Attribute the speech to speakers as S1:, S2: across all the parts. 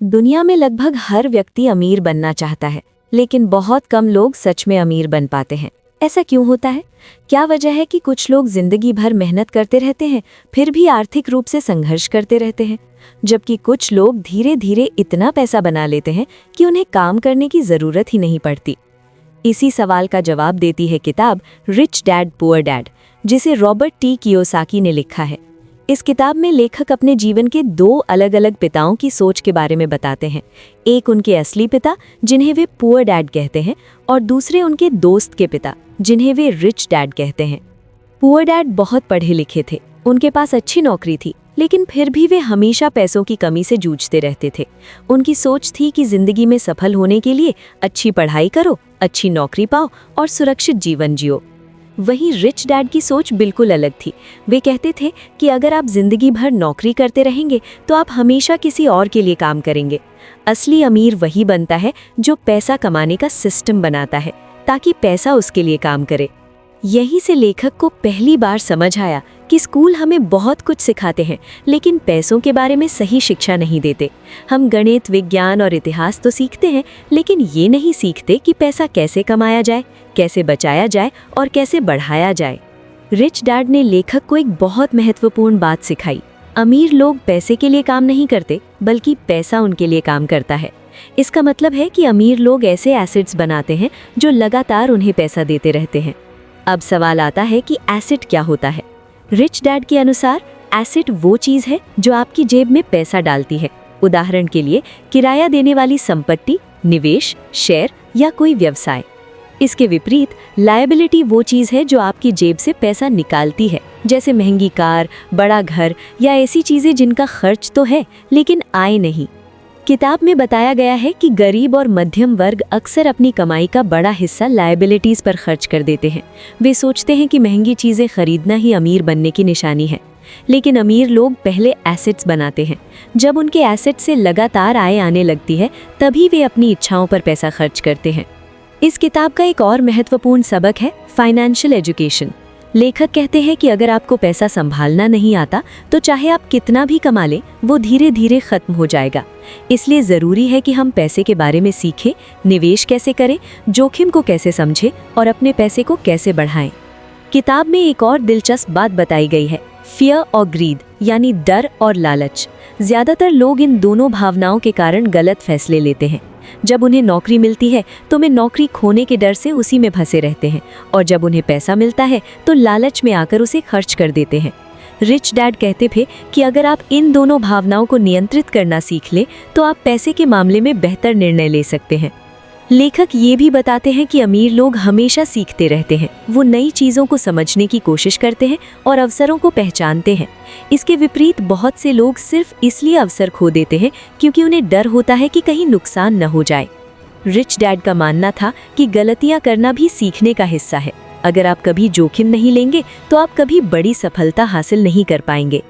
S1: दुनिया में लगभग हर व्यक्ति अमीर बनना चाहता है, लेकिन बहुत कम लोग सच में अमीर बन पाते हैं। ऐसा क्यों होता है? क्या वजह है कि कुछ लोग जिंदगी भर मेहनत करते रहते हैं, फिर भी आर्थिक रूप से संघर्ष करते रहते हैं, जबकि कुछ लोग धीरे धीरे इतना पैसा बना लेते हैं कि उन्हें काम करने की जरूरत ही नहीं पड़ती? इसी सवाल का जवाब देती है किताब रिच डैड पुअर डैड, जिसे रॉबर्ट टी कियोसाकी ने लिखा है। इस किताब में लेखक अपने जीवन के दो अलग अलग पिताओं की सोच के बारे में बताते हैं। एक उनके असली पिता, जिन्हें वे पुअर डैड कहते हैं, और दूसरे उनके दोस्त के पिता, जिन्हें वे रिच डैड कहते हैं। पुअर डैड बहुत पढ़े लिखे थे, उनके पास अच्छी नौकरी थी, लेकिन फिर भी वे हमेशा पैसों की कमी से जूझते रहते थे। उनकी सोच थी कि जिंदगी में सफल होने के लिए अच्छी पढ़ाई करो, अच्छी नौकरी पाओ और सुरक्षित जीवन जियो। वहीं रिच डैड की सोच बिल्कुल अलग थी। वे कहते थे कि अगर आप जिंदगी भर नौकरी करते रहेंगे तो आप हमेशा किसी और के लिए काम करेंगे। असली अमीर वही बनता है जो पैसा कमाने का सिस्टम बनाता है, ताकि पैसा उसके लिए काम करे। यहीं से लेखक को पहली बार समझ आया कि स्कूल हमें बहुत कुछ सिखाते हैं, लेकिन पैसों के बारे में सही शिक्षा नहीं देते। हम गणित, विज्ञान और इतिहास तो सीखते हैं, लेकिन ये नहीं सीखते कि पैसा कैसे कमाया जाए, कैसे बचाया जाए और कैसे बढ़ाया जाए। रिच डैड ने लेखक को एक बहुत महत्वपूर्ण बात सिखाई। अमीर लोग पैसे के लिए काम नहीं करते, बल्कि पैसा उनके लिए काम करता है। इसका मतलब है कि अमीर लोग ऐसे एसेट्स बनाते हैं जो लगातार उन्हें पैसा देते रहते हैं। अब सवाल आता है कि एसेट क्या होता है? रिच डैड के अनुसार एसेट वो चीज़ है जो आपकी जेब में पैसा डालती है। उदाहरण के लिए किराया देने वाली संपत्ति, निवेश, शेयर या कोई व्यवसाय। इसके विपरीत लायबिलिटी वो चीज़ है जो आपकी जेब से पैसा निकालती है, जैसे महंगी कार, बड़ा घर या ऐसी चीज़ें जिनका खर्च तो है लेकिन आय नहीं। किताब में बताया गया है कि गरीब और मध्यम वर्ग अक्सर अपनी कमाई का बड़ा हिस्सा लायबिलिटीज़ पर खर्च कर देते हैं। वे सोचते हैं कि महंगी चीज़ें खरीदना ही अमीर बनने की निशानी है, लेकिन अमीर लोग पहले एसेट्स बनाते हैं। जब उनके एसेट से लगातार आय आने लगती है, तभी वे अपनी इच्छाओं पर पैसा खर्च करते हैं। इस किताब का एक और महत्वपूर्ण सबक है फाइनेंशियल एजुकेशन। लेखक कहते हैं कि अगर आपको पैसा संभालना नहीं आता तो चाहे आप कितना भी कमा लें, वो धीरे धीरे खत्म हो जाएगा। इसलिए ज़रूरी है कि हम पैसे के बारे में सीखें, निवेश कैसे करें, जोखिम को कैसे समझें और अपने पैसे को कैसे बढ़ाएं। किताब में एक और दिलचस्प बात बताई गई है, फियर और ग्रीड, यानी डर और लालच। ज़्यादातर लोग इन दोनों भावनाओं के कारण गलत फैसले लेते हैं। जब उन्हें नौकरी मिलती है तो वे नौकरी खोने के डर से उसी में फंसे रहते हैं, और जब उन्हें पैसा मिलता है तो लालच में आकर उसे खर्च कर देते हैं। रिच डैड कहते थे कि अगर आप इन दोनों भावनाओं को नियंत्रित करना सीख लें तो आप पैसे के मामले में बेहतर निर्णय ले सकते हैं। लेखक ये भी बताते हैं कि अमीर लोग हमेशा सीखते रहते हैं। वो नई चीज़ों को समझने की कोशिश करते हैं और अवसरों को पहचानते हैं। इसके विपरीत बहुत से लोग सिर्फ इसलिए अवसर खो देते हैं क्योंकि उन्हें डर होता है कि कहीं नुकसान न हो जाए। रिच डैड का मानना था कि गलतियां करना भी सीखने का हिस्सा है। अगर आप कभी जोखिम नहीं लेंगे तो आप कभी बड़ी सफलता हासिल नहीं कर पाएंगे।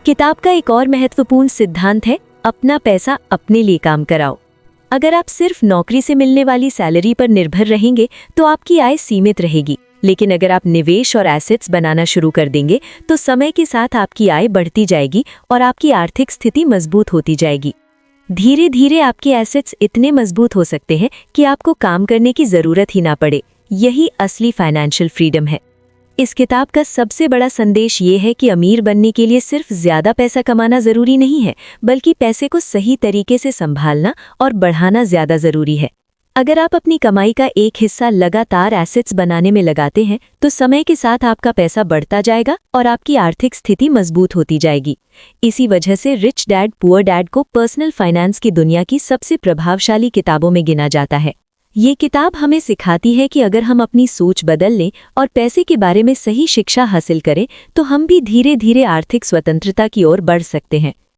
S1: किताब का एक और महत्वपूर्ण सिद्धांत है, अपना पैसा अपने लिए काम कराओ। अगर आप सिर्फ नौकरी से मिलने वाली सैलरी पर निर्भर रहेंगे तो आपकी आय सीमित रहेगी, लेकिन अगर आप निवेश और एसेट्स बनाना शुरू कर देंगे तो समय के साथ आपकी आय बढ़ती जाएगी और आपकी आर्थिक स्थिति मजबूत होती जाएगी। धीरे धीरे आपके एसेट्स इतने मजबूत हो सकते हैं कि आपको काम करने की जरूरत ही ना पड़े। यही असली फाइनेंशियल फ्रीडम है। इस किताब का सबसे बड़ा संदेश ये है कि अमीर बनने के लिए सिर्फ ज्यादा पैसा कमाना जरूरी नहीं है, बल्कि पैसे को सही तरीके से संभालना और बढ़ाना ज्यादा जरूरी है। अगर आप अपनी कमाई का एक हिस्सा लगातार एसेट्स बनाने में लगाते हैं तो समय के साथ आपका पैसा बढ़ता जाएगा और आपकी आर्थिक स्थिति मजबूत होती जाएगी। इसी वजह से रिच डैड पुअर डैड को पर्सनल फाइनेंस की दुनिया की सबसे प्रभावशाली किताबों में गिना जाता है। ये किताब हमें सिखाती है कि अगर हम अपनी सोच बदल लें और पैसे के बारे में सही शिक्षा हासिल करें तो हम भी धीरे धीरे आर्थिक स्वतंत्रता की ओर बढ़ सकते हैं।